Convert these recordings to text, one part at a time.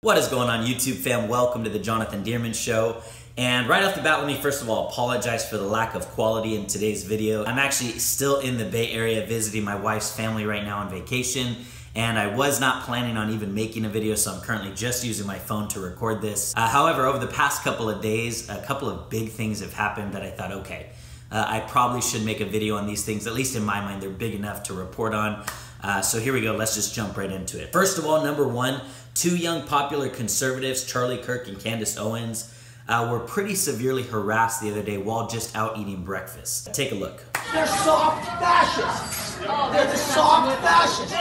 What is going on, YouTube fam? Welcome to the Jonathan Dearman Show. And right off the bat, let me first of all apologize for the lack of quality in today's video. I'm actually still in the Bay Area visiting my wife's family right now on vacation, and I was not planning on even making a video, so I'm currently just using my phone to record this. However, over the past couple of days, a couple of big things have happened that I thought, okay, I probably should make a video on these things. At least in my mind, they're big enough to report on. So here we go, let's just jump right into it. First of all, number one, two young popular conservatives, Charlie Kirk and Candace Owens, were pretty severely harassed the other day while just out eating breakfast. Take a look. They're soft fascists. They're the soft fascists.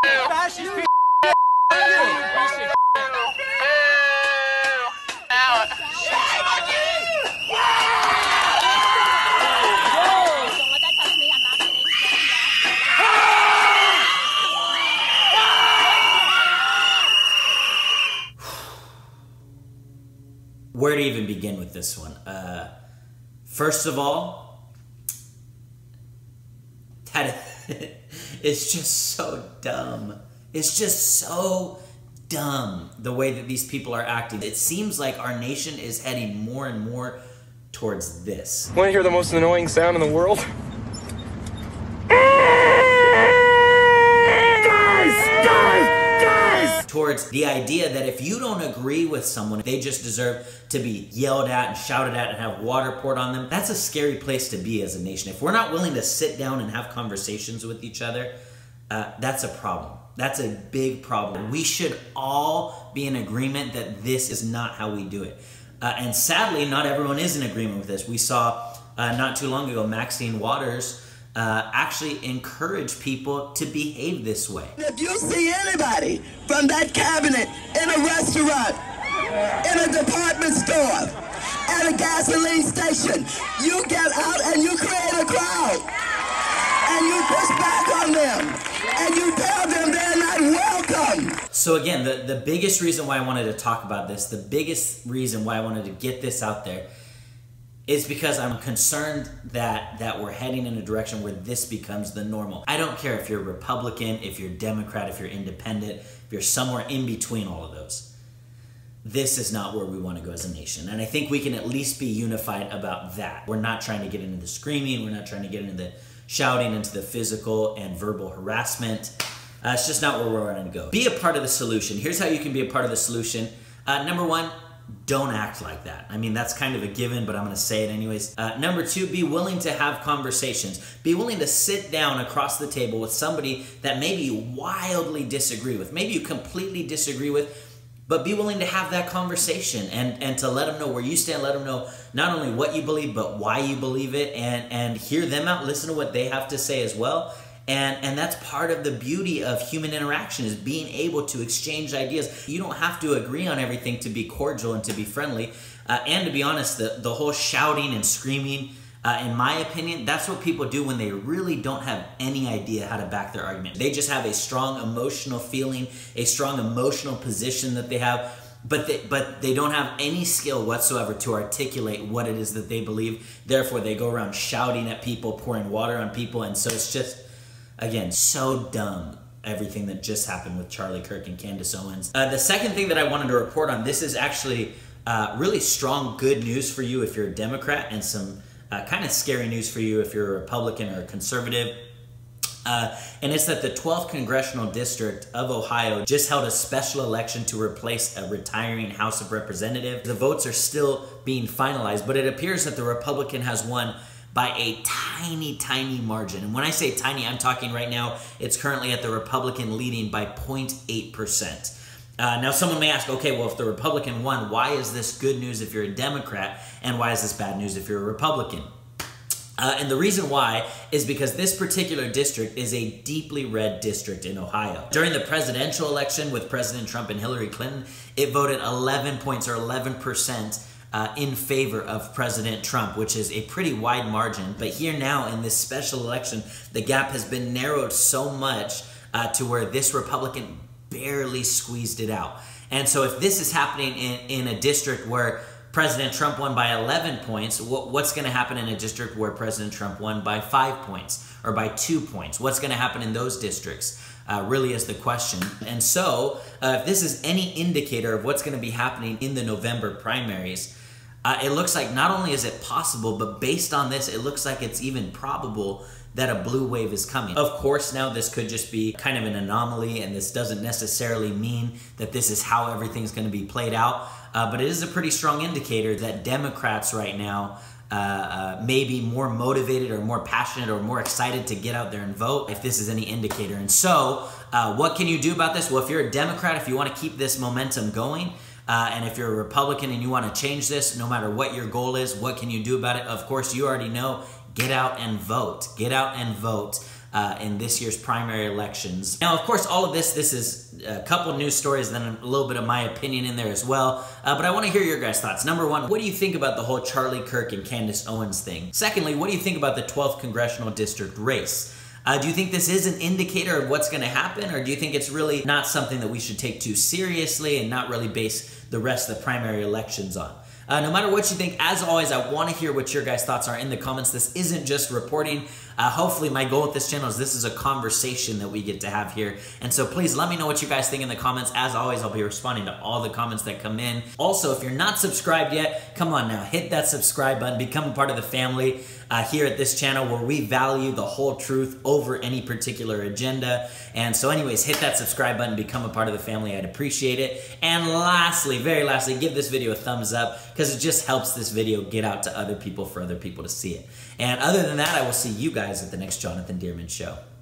Fascist people. Where to even begin with this one? First of all, it's just so dumb. It's just so dumb the way that these people are acting. It seems like our nation is heading more and more towards this. Want to hear the most annoying sound in the world? Towards the idea that if you don't agree with someone, they just deserve to be yelled at and shouted at and have water poured on them. That's a scary place to be as a nation. If we're not willing to sit down and have conversations with each other, that's a problem. That's a big problem. We should all be in agreement that this is not how we do it. And sadly, not everyone is in agreement with this. We saw not too long ago, Maxine Waters actually encourage people to behave this way. If you see anybody from that cabinet in a restaurant, in a department store, at a gasoline station, you get out and you create a crowd. And you push back on them. And you tell them they're not welcome. So again, the biggest reason why I wanted to talk about this, the biggest reason why I wanted to get this out there, is because I'm concerned that we're heading in a direction where this becomes the normal. I don't care if you're Republican, if you're Democrat, if you're independent, if you're somewhere in between all of those. This is not where we want to go as a nation. And I think we can at least be unified about that. We're not trying to get into the screaming. We're not trying to get into the shouting, into the physical and verbal harassment. It's just not where we're going to go. Be a part of the solution. Here's how you can be a part of the solution. Number one, don't act like that. I mean, that's kind of a given, but I'm going to say it anyways. Number two, be willing to have conversations. Be willing to sit down across the table with somebody that maybe you wildly disagree with, maybe you completely disagree with, but be willing to have that conversation and to let them know where you stand, let them know not only what you believe, but why you believe it, and hear them out, listen to what they have to say as well. And that's part of the beauty of human interaction, is being able to exchange ideas. You don't have to agree on everything to be cordial and to be friendly. And to be honest, the whole shouting and screaming, in my opinion, that's what people do when they really don't have any idea how to back their argument. They just have a strong emotional feeling, a strong emotional position that they have, but they don't have any skill whatsoever to articulate what it is that they believe. Therefore, they go around shouting at people, pouring water on people, and so it's just, again, so dumb, everything that just happened with Charlie Kirk and Candace Owens. The second thing that I wanted to report on, this is actually really strong, good news for you if you're a Democrat, and some kind of scary news for you if you're a Republican or a conservative. And it's that the 12th Congressional District of Ohio just held a special election to replace a retiring House of Representatives. The votes are still being finalized, but it appears that the Republican has won by a tiny, tiny margin. And when I say tiny, I'm talking right now, it's currently at the Republican leading by 0.8%. Now someone may ask, okay, well, if the Republican won, why is this good news if you're a Democrat, and why is this bad news if you're a Republican? And the reason why is because this particular district is a deeply red district in Ohio. During the presidential election with President Trump and Hillary Clinton, it voted 11 points or 11% in favor of President Trump, which is a pretty wide margin. But here now in this special election, the gap has been narrowed so much to where this Republican barely squeezed it out. And so if this is happening in a district where President Trump won by 11 points, what's going to happen in a district where President Trump won by 5 points or by 2 points? What's going to happen in those districts? Really is the question. And so, if this is any indicator of what's going to be happening in the November primaries, it looks like not only is it possible, but based on this, it looks like it's even probable that a blue wave is coming. Of course, now this could just be kind of an anomaly, and this doesn't necessarily mean that this is how everything's going to be played out, but it is a pretty strong indicator that Democrats right now may be more motivated or more passionate or more excited to get out there and vote, if this is any indicator. And so, what can you do about this? Well, if you're a Democrat, if you want to keep this momentum going, and if you're a Republican and you want to change this, no matter what your goal is, what can you do about it? Of course, you already know. Get out and vote. Get out and vote in this year's primary elections. Now, of course, all of this is a couple news stories, then a little bit of my opinion in there as well. But I want to hear your guys' thoughts. Number one, what do you think about the whole Charlie Kirk and Candace Owens thing? Secondly, what do you think about the 12th congressional district race? Do you think this is an indicator of what's going to happen, or do you think it's really not something that we should take too seriously and not really base the rest of the primary elections on? No matter what you think, as always, I want to hear what your guys' thoughts are in the comments. This isn't just reporting. Hopefully, my goal with this channel is this is a conversation that we get to have here. And so please let me know what you guys think in the comments. As always, I'll be responding to all the comments that come in. Also, if you're not subscribed yet, come on now, hit that subscribe button, become a part of the family here at this channel where we value the whole truth over any particular agenda. And so anyways, hit that subscribe button, become a part of the family. I'd appreciate it. And lastly, very lastly, give this video a thumbs up because it just helps this video get out to other people for other people to see it. And other than that, I will see you guys at the next Jonathan Dearman Show.